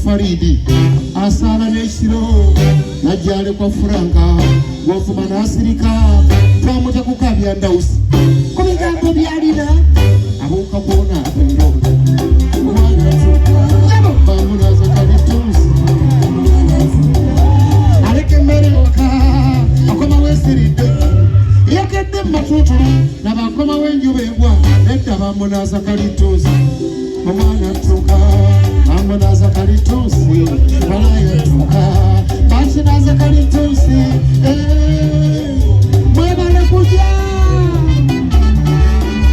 Faridi asala n'ekiro najjale kwa Franka wofuma n'asirika twamuta kukabya ndawusi ku bigambo byalina abuuka kwona endodo omwana bamunaza kalituusi aleka emmere waka akoma weesiridde yakedde mmatutulu nabakoma w'enjuba egwa nedda bamunaza kalituusi omwana tuka bamunaza kalituusi balaya tuka bakinaza kalituusi mwebale kujya.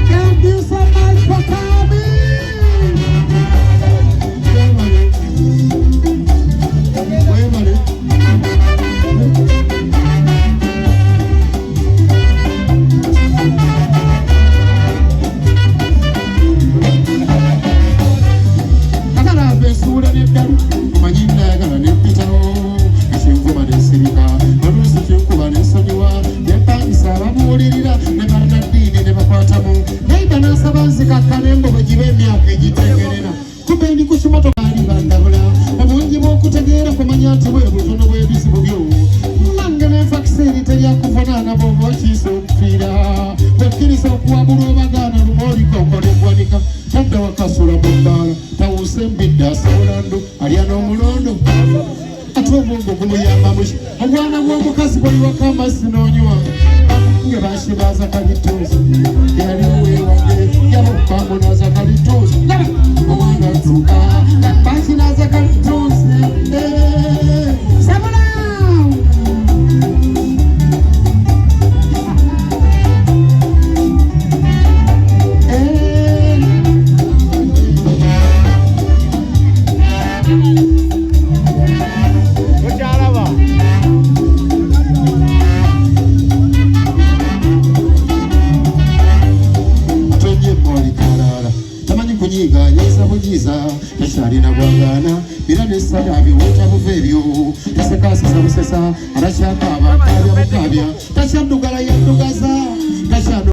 Thank you so much for coming. Mwebale sura n'eddalu manyi nayagala n'empitawo ekinkuba n'ensirika oluusi kinkuba n'ensonyiwa nempangisa abamuwulirira ne bannaddiini ne bakwatamu nayiba n'asaba nzikakkana embogo giba emyaka egitegerera kumbe ndi ku kimotoka ali bandabula obungi bw'okutegeera kumanya nti bwe butono bw'ebizibu byo nange nenfa kiseeri teryakuvunaana bw'oba okiise okufiira bwekkiriza okuwabula obagaana lumoolika okoleggwanika tadda wakasula mu bbaala tawuse mbidde asawola ndu alya n'omulondo ate obwongo gumuyamba muki obwana bw'omukazi bwaliwako amazzi n'onywa nge banshibaza kalituusi yali wewange yabo bamunaza kalituusi omwana tuka bakinaza kalituusi sabula Tasharina gwangana birane sadabi wota buvebyo tasekasa busesa arashaka abakabya bukabya tashandugala yandugaza